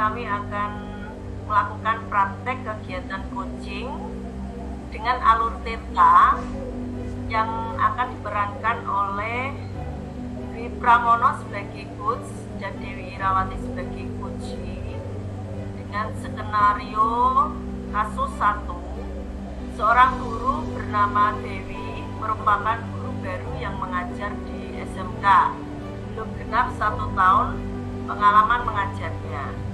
kami akan melakukan praktek kegiatan coaching dengan alur theta yang akan diperankan oleh Dwi Pramono sebagai coach dan Dewi Irawati sebagai coach dengan skenario kasus 1. Seorang guru bernama Dewi merupakan guru baru yang mengajar di SMK. Belum genap 1 tahun pengalaman mengajarnya.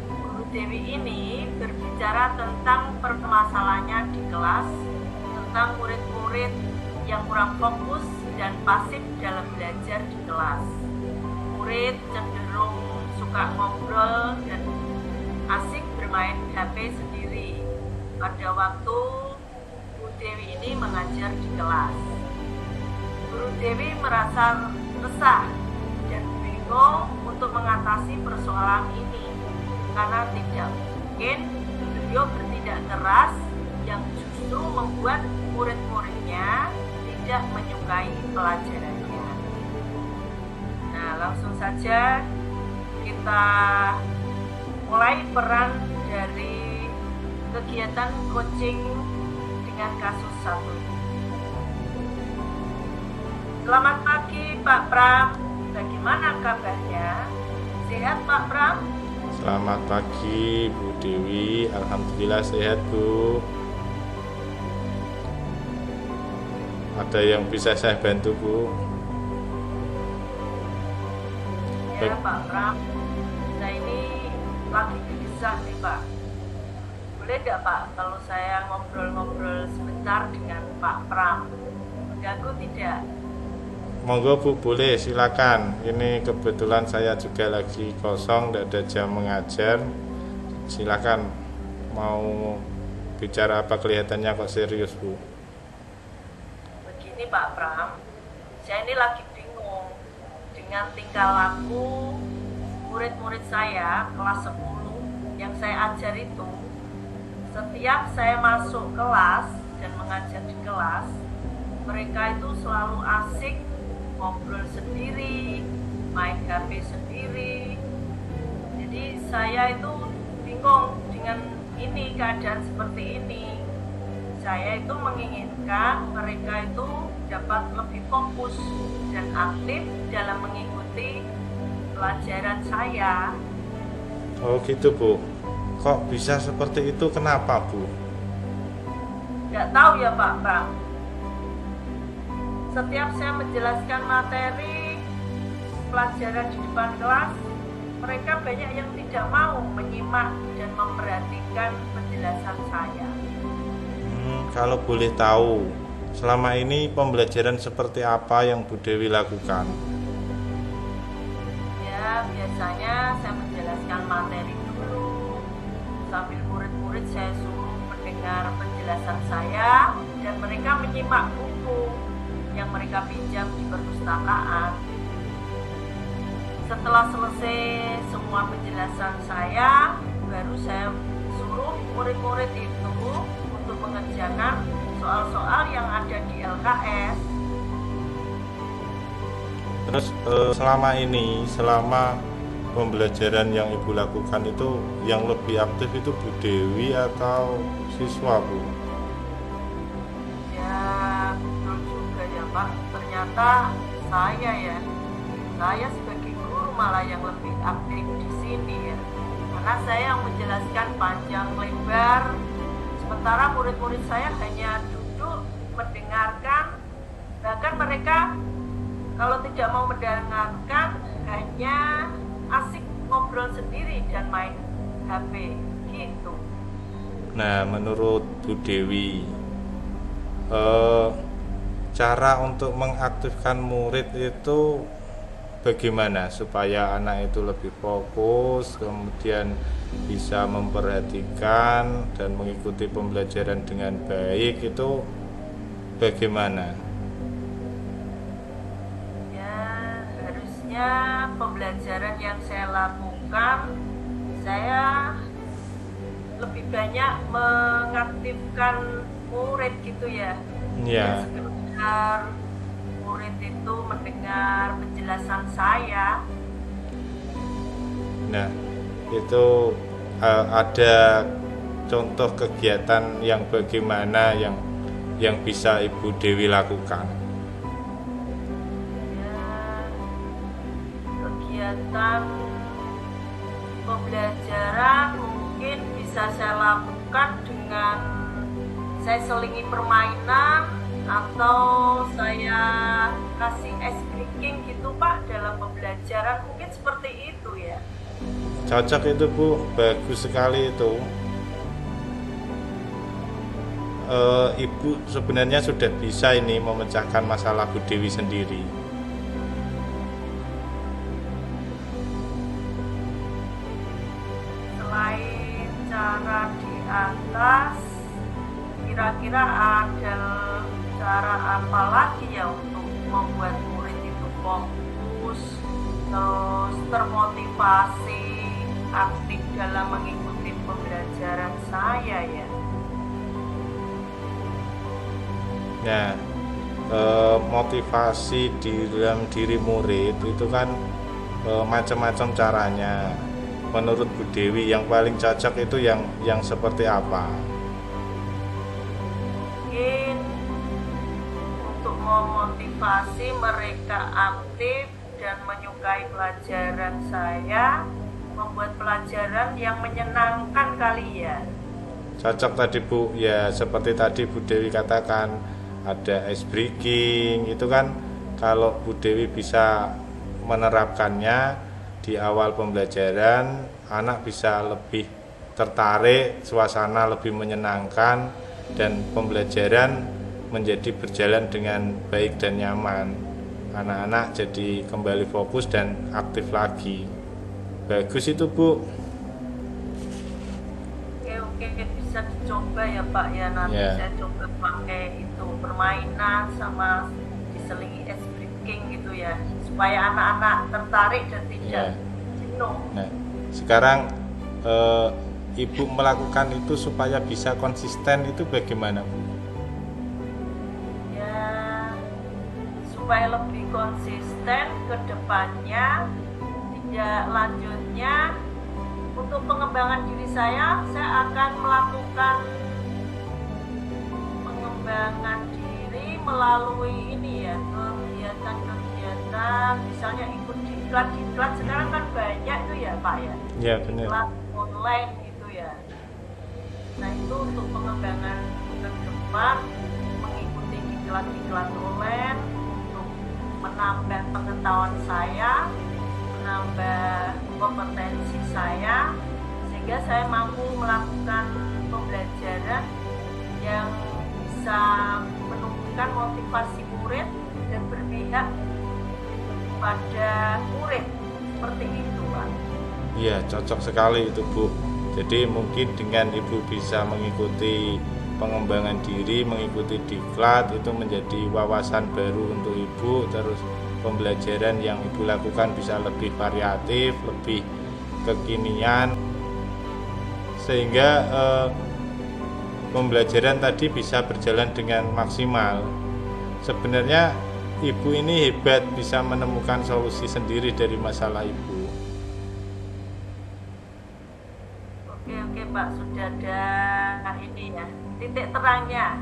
Guru Dewi ini berbicara tentang permasalahannya di kelas, tentang murid-murid yang kurang fokus dan pasif dalam belajar di kelas. Murid cenderung suka ngobrol dan asik bermain HP sendiri pada waktu Guru Dewi ini mengajar di kelas. Guru Dewi merasa resah dan bingung untuk mengatasi persoalan ini karena tidak mungkin beliau bertindak keras yang justru membuat murid-muridnya tidak menyukai pelajarannya. Nah, langsung saja kita mulai peran dari kegiatan coaching dengan kasus 1. Selamat pagi Pak Pram, bagaimana kabarnya? Sehat Pak Pram? Selamat pagi Bu Dewi, alhamdulillah sehat Bu. Ada yang bisa saya bantu Bu? Ya Pak Pram, saya ini lagi gelisah nih Pak. Boleh nggak Pak kalau saya ngobrol-ngobrol sebentar dengan Pak Pram? Mengganggu tidak? Monggo Bu, boleh silakan. Ini kebetulan saya juga lagi kosong, tidak ada jam mengajar. Silakan, mau bicara apa, kelihatannya kok serius Bu? Begini Pak Pram, saya ini lagi bingung dengan tingkah laku murid-murid saya kelas 10 yang saya ajar itu. Setiap saya masuk kelas dan mengajar di kelas, mereka itu selalu asik ngobrol sendiri, main HP sendiri. Jadi saya itu bingung dengan ini, keadaan seperti ini. Saya itu menginginkan mereka itu dapat lebih fokus dan aktif dalam mengikuti pelajaran saya. Oh gitu Bu, kok bisa seperti itu, kenapa Bu? Nggak tahu ya Pak Pram. Setiap saya menjelaskan materi pelajaran di depan kelas, mereka banyak yang tidak mau menyimak dan memperhatikan penjelasan saya. Kalau boleh tahu, selama ini pembelajaran seperti apa yang Bu Dewi lakukan? Ya, biasanya saya menjelaskan materi dulu, sambil murid-murid saya suruh mendengar penjelasan saya, dan mereka menyimak buku yang mereka pinjam di perpustakaan. Setelah selesai semua penjelasan saya, baru saya suruh murid-murid itu untuk mengerjakan soal-soal yang ada di LKS. Terus selama pembelajaran yang Ibu lakukan itu, yang lebih aktif itu Bu Dewi atau siswa Bu? Ya, betul juga ya Pak. Ternyata saya sebagai guru malah yang lebih aktif di sini ya. Karena saya yang menjelaskan panjang lebar, sementara murid-murid saya hanya duduk mendengarkan. Bahkan mereka kalau tidak mau mendengarkan, hanya asik ngobrol sendiri dan main HP gitu. Nah, menurut Bu Dewi, cara untuk mengaktifkan murid itu bagaimana supaya anak itu lebih fokus, kemudian bisa memperhatikan dan mengikuti pembelajaran dengan baik, itu bagaimana? Ya, harusnya pembelajaran yang saya lakukan, saya lebih banyak mengaktifkan murid gitu ya. Ya. Sekedar murid itu mendengar penjelasan saya. Nah, itu ada contoh kegiatan yang bagaimana yang bisa Ibu Dewi lakukan? Ya, kegiatan pembelajaran mungkin bisa saya lakukan dengan saya selingi permainan atau saya kasih ice breaking gitu Pak dalam pembelajaran, mungkin seperti itu ya. Cocok itu Bu, bagus sekali itu. Ibu sebenarnya sudah bisa ini memecahkan masalah Bu Dewi sendiri. Selain cara di atas, kira-kira ada cara apa lagi ya untuk membuat murid itu fokus, terus termotivasi, aktif dalam mengikuti pembelajaran saya ya? Nah, motivasi di dalam diri murid itu kan macam-macam caranya. Menurut Bu Dewi yang paling cocok itu yang seperti apa? Mungkin untuk memotivasi mereka aktif dan menyukai pelajaran saya, membuat pelajaran yang menyenangkan kali ya. Cocok tadi Bu, ya seperti tadi Bu Dewi katakan ada ice breaking, itu kan kalau Bu Dewi bisa menerapkannya di awal pembelajaran, anak bisa lebih tertarik, suasana lebih menyenangkan, dan pembelajaran menjadi berjalan dengan baik dan nyaman. Anak-anak jadi kembali fokus dan aktif lagi. Bagus itu Bu. Oke, bisa dicoba ya Pak ya, nanti Ya. saya coba pakai itu permainan sama diselingi ice breaking gitu ya, supaya anak-anak tertarik dan tidak Ya. jenuh. Nah, sekarang Ibu melakukan itu supaya bisa konsisten itu bagaimana Bu? Ya, supaya lebih konsisten ke depannya, tidak lanjutnya untuk pengembangan diri saya akan melakukan pengembangan diri melalui ini ya, kegiatan-kegiatan, misalnya ikut diklat sekarang kan banyak itu ya Pak ya. Ya benar. Diklat online gitu ya. Nah itu untuk pengembangan ke depan, mengikuti diklat online untuk menambah pengetahuan saya, menambah kompetensi saya, sehingga saya mampu melakukan pembelajaran yang bisa menumbuhkan motivasi murid dan berpihak pada murid, seperti itu Pak. Iya, cocok sekali itu Bu. Jadi mungkin dengan Ibu bisa mengikuti pengembangan diri, mengikuti diklat, itu menjadi wawasan baru untuk Ibu. Terus pembelajaran yang Ibu lakukan bisa lebih variatif, lebih kekinian, sehingga pembelajaran tadi bisa berjalan dengan maksimal. Sebenarnya Ibu ini hebat, bisa menemukan solusi sendiri dari masalah Ibu. Oke Pak, sudah ada ini ya, titik terangnya.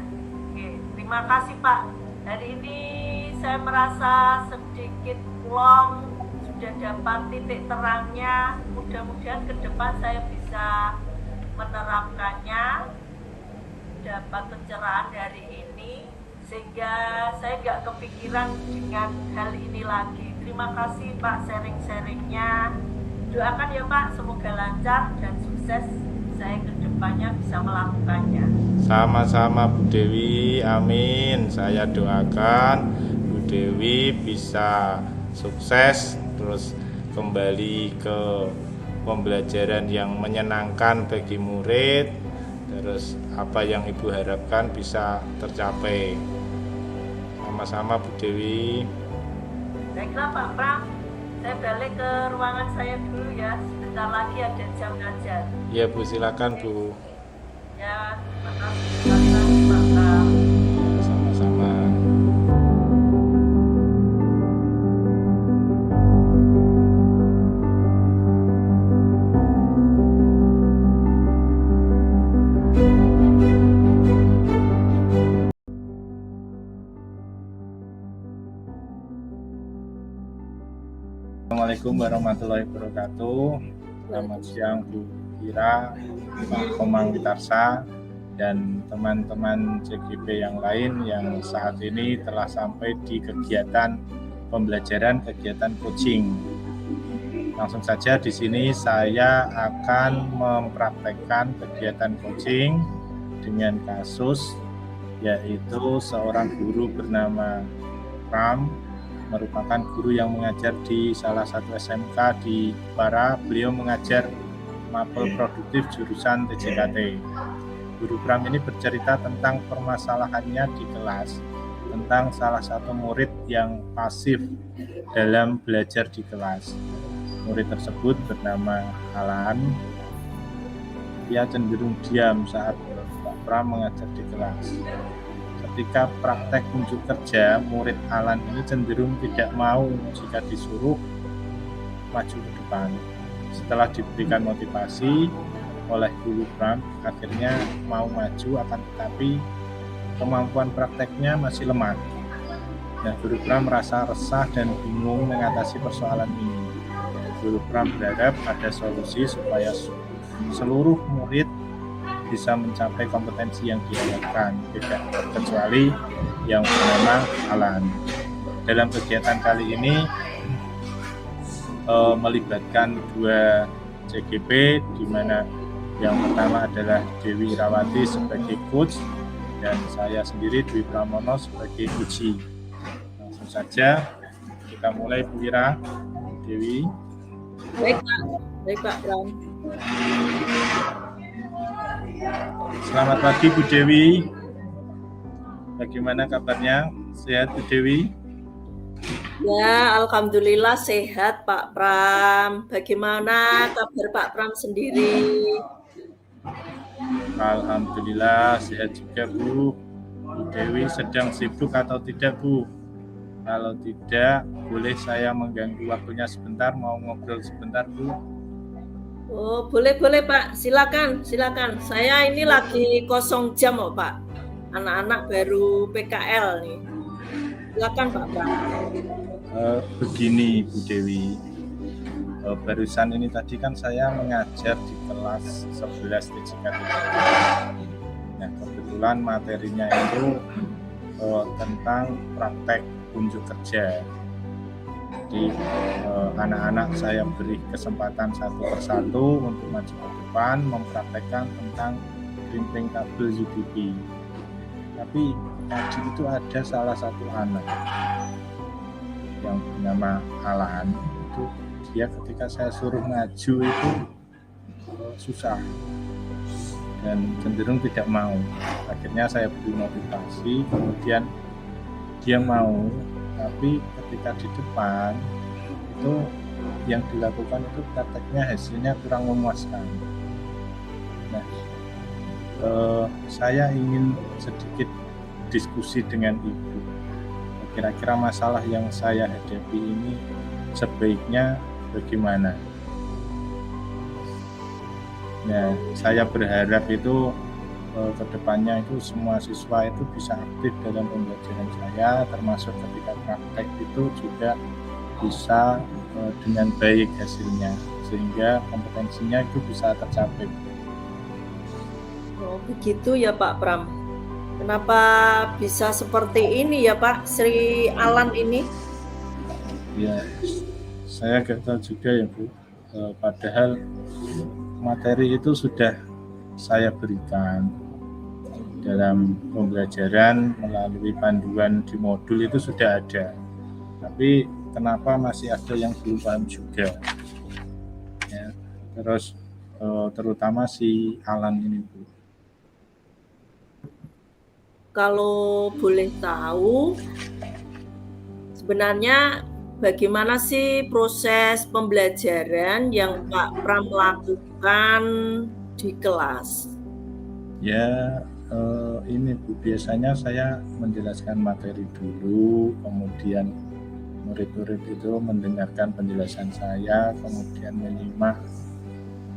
Oke, terima kasih Pak. Hari ini saya merasa sedikit plong, sudah dapat titik terangnya. Mudah-mudahan ke depan saya bisa menerapkannya, dapat pencerahan dari ini, sehingga saya nggak kepikiran dengan hal ini lagi. Terima kasih Pak sharing-sharingnya. Doakan ya Pak, semoga lancar dan sukses saya ke depannya bisa melakukannya. Sama-sama Bu Dewi, amin. Saya doakan Bu Dewi bisa sukses, terus kembali ke pembelajaran yang menyenangkan bagi murid, terus apa yang Ibu harapkan bisa tercapai. Sama-sama Bu Dewi. Baiklah Pak Pram, saya balik ke ruangan saya dulu ya, sebentar lagi ada jam ngajar. Ya Bu, silakan Bu. Ya, terima kasih sekali lagi Pak Pram. Sama-sama. Assalamualaikum warahmatullahi wabarakatuh. Selamat siang Bu Ira, Pak Komang Witarsa, dan teman-teman CGP yang lain yang saat ini telah sampai di kegiatan pembelajaran, kegiatan coaching. Langsung saja di sini saya akan mempraktekkan kegiatan coaching dengan kasus, yaitu seorang guru bernama Pram, merupakan guru yang mengajar di salah satu SMK di Jepara. Beliau mengajar mapel produktif jurusan TJKT. Guru Pram ini bercerita tentang permasalahannya di kelas, tentang salah satu murid yang pasif dalam belajar di kelas. Murid tersebut bernama Alan. Dia cenderung diam saat Pak Pram mengajar di kelas. Ketika praktek unjuk kerja, murid Alan ini cenderung tidak mau jika disuruh maju ke depan. Setelah diberikan motivasi oleh guru Pram, akhirnya mau maju, akan tetapi kemampuan prakteknya masih lemah. Dan guru Pram merasa resah dan bingung mengatasi persoalan ini. Guru Pram berharap ada solusi supaya seluruh murid bisa mencapai kompetensi yang diharapkan, tidak terkecuali yang bernama Alan. Dalam kegiatan kali ini melibatkan dua CGP, di mana yang pertama adalah Dewi Irawati sebagai coach dan saya sendiri Dwi Pramono sebagai coachee. Langsung saja kita mulai, Bu Ira, Dewi. Baik Pak Pram. Selamat pagi Bu Dewi. Bagaimana kabarnya? Sehat Bu Dewi? Ya, alhamdulillah sehat Pak Pram. Bagaimana kabar Pak Pram sendiri? Alhamdulillah sehat juga Bu. Bu Dewi sedang sibuk atau tidak Bu? Kalau tidak, boleh saya mengganggu waktunya sebentar, mau ngobrol sebentar Bu? Oh, boleh Pak, silakan. Saya ini lagi kosong jam Pak. Anak-anak baru PKL nih. Silakan Pak Pram. Begini Bu Dewi, barusan ini tadi kan saya mengajar di kelas 11 TJKT. Nah, kebetulan materinya itu tentang praktek unjuk kerja. Jadi anak-anak saya beri kesempatan satu persatu untuk maju ke depan mempraktekkan tentang crimping kabel UPP. Tapi tadi itu ada salah satu anak yang bernama Alan. Itu dia ketika saya suruh maju itu susah dan cenderung tidak mau. Akhirnya saya beri motivasi, kemudian dia mau, tapi ketika di depan itu yang dilakukan itu prakteknya hasilnya kurang memuaskan. Nah, saya ingin sedikit diskusi dengan Ibu. Kira-kira masalah yang saya hadapi ini sebaiknya bagaimana? Nah, saya berharap itu kedepannya itu semua siswa itu bisa aktif dalam pembelajaran saya, termasuk ketika praktek itu juga bisa dengan baik hasilnya, sehingga kompetensinya itu bisa tercapai. Oh, begitu ya Pak Pram. Kenapa bisa seperti ini ya Pak Sri Alan ini? Ya, saya nggak tahu juga ya Bu. Padahal materi itu sudah saya berikan dalam pembelajaran melalui panduan di modul itu sudah ada. Tapi kenapa masih ada yang belum paham juga? Ya, terus terutama si Alan ini Bu. Kalau boleh tahu, sebenarnya bagaimana sih proses pembelajaran yang Pak Pram lakukan di kelas? Ya, ini Bu, biasanya saya menjelaskan materi dulu, kemudian murid-murid itu mendengarkan penjelasan saya, kemudian menyimak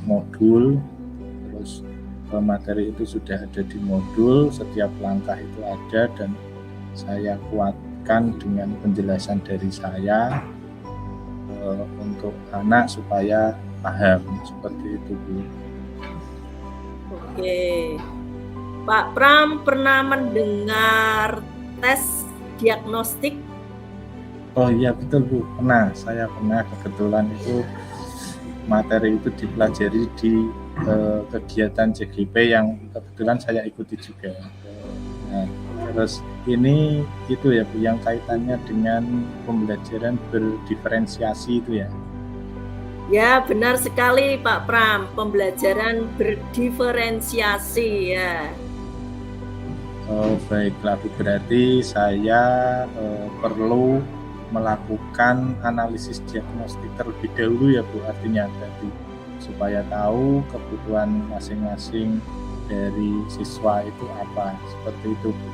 modul, terus materi itu sudah ada di modul, setiap langkah itu ada dan saya kuatkan dengan penjelasan dari saya. untuk anak supaya paham seperti itu, Bu. Oke. Pak Pram pernah mendengar tes diagnostik? Oh iya betul, Bu, pernah. Saya pernah, kebetulan itu materi itu dipelajari di kegiatan JGP yang kebetulan saya ikuti juga. Nah, terus ini itu ya, Bu, yang kaitannya dengan pembelajaran berdiferensiasi itu ya. Ya, benar sekali Pak Pram, pembelajaran berdiferensiasi ya. Oh, baiklah, Bu, berarti saya perlu melakukan analisis diagnostik terlebih dahulu ya, Bu, artinya berarti supaya tahu kebutuhan masing-masing dari siswa itu apa, seperti itu, Bu.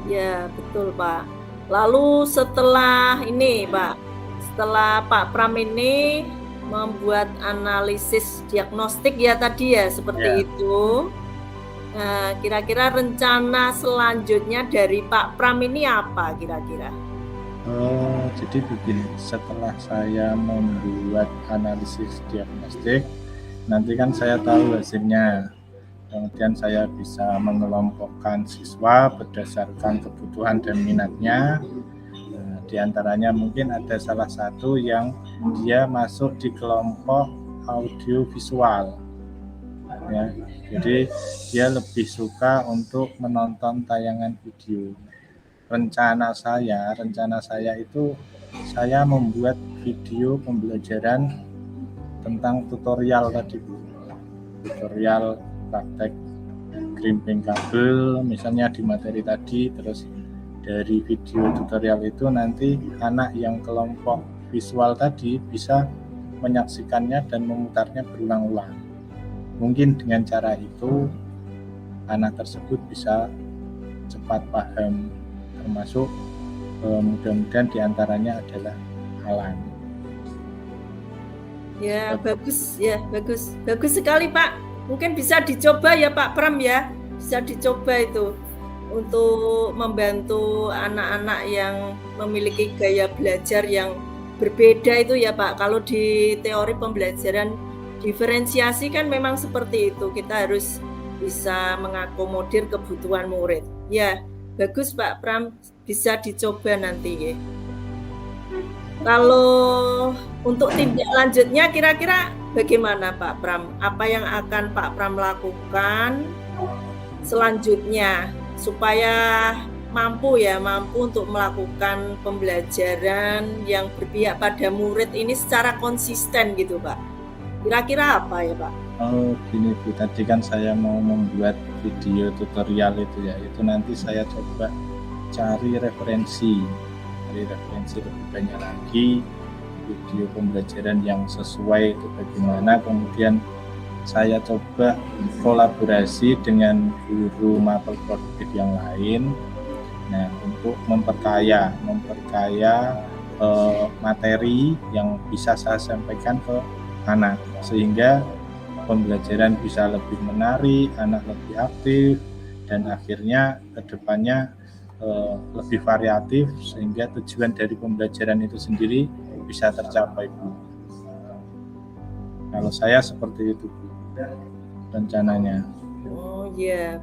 Ya, betul Pak. Lalu setelah ini Pak, setelah Pak Pram ini membuat analisis diagnostik ya tadi ya, seperti Ya. itu. Nah, kira-kira rencana selanjutnya dari Pak Pram ini apa kira-kira? Jadi begini, setelah saya membuat analisis diagnostik, nanti kan saya tahu hasilnya. Kemudian saya bisa mengelompokkan siswa berdasarkan kebutuhan dan minatnya. Nah, di antaranya mungkin ada salah satu yang dia masuk di kelompok audio visual. Ya, jadi dia lebih suka untuk menonton tayangan video. Rencana saya itu saya membuat video pembelajaran tentang tutorial tadi, Bu. Tutorial praktek crimping kabel misalnya di materi tadi, terus dari video tutorial itu nanti anak yang kelompok visual tadi bisa menyaksikannya dan memutarnya berulang-ulang. Mungkin dengan cara itu anak tersebut bisa cepat paham, termasuk mudah-mudahan diantaranya adalah halang. Ya, bagus ya, bagus sekali Pak. Mungkin bisa dicoba ya Pak Pram ya, bisa dicoba itu untuk membantu anak-anak yang memiliki gaya belajar yang berbeda itu ya Pak. Kalau di teori pembelajaran diferensiasi kan memang seperti itu, kita harus bisa mengakomodir kebutuhan murid. Ya, bagus Pak Pram, bisa dicoba nanti ya. Kalau untuk tindak lanjutnya kira-kira bagaimana Pak Pram? Apa yang akan Pak Pram lakukan selanjutnya supaya mampu untuk melakukan pembelajaran yang berpihak pada murid ini secara konsisten gitu Pak? Kira-kira apa ya Pak? Oh gini, Bu, tadi kan saya mau membuat video tutorial itu ya, itu nanti saya coba cari referensi lebih banyak lagi, video pembelajaran yang sesuai itu bagaimana, kemudian saya coba kolaborasi dengan guru mapel produktif yang lain, nah untuk memperkaya materi yang bisa saya sampaikan ke anak, sehingga pembelajaran bisa lebih menarik, anak lebih aktif, dan akhirnya kedepannya lebih variatif, sehingga tujuan dari pembelajaran itu sendiri bisa tercapai, Bu. Kalau saya seperti itu, Bu, rencananya. Oh iya,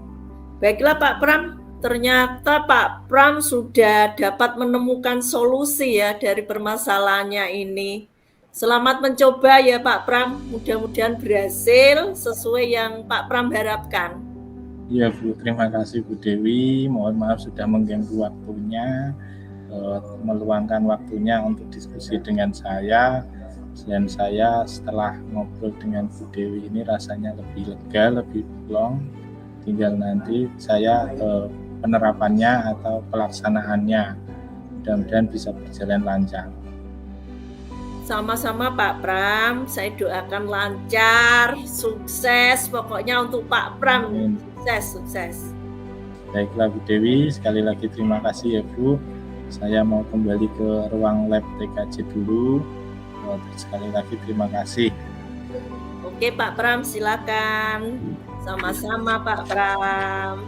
baiklah Pak Pram, ternyata Pak Pram sudah dapat menemukan solusi ya dari permasalahannya ini. Selamat mencoba ya Pak Pram, mudah-mudahan berhasil sesuai yang Pak Pram harapkan. Iya, Bu, terima kasih Bu Dewi, mohon maaf sudah mengganggu waktunya, meluangkan waktunya untuk diskusi dengan saya, dan saya setelah ngobrol dengan Bu Dewi ini rasanya lebih lega, lebih plong, tinggal nanti saya penerapannya atau pelaksanaannya mudah-mudahan bisa berjalan lancar. Sama-sama Pak Pram, saya doakan lancar, sukses pokoknya untuk Pak Pram. Amin. Sukses. Baiklah Bu Dewi, sekali lagi terima kasih ya Bu. Saya mau kembali ke ruang lab TKJ dulu. Sekali lagi terima kasih. Oke Pak Pram, silakan. Sama-sama Pak Pram.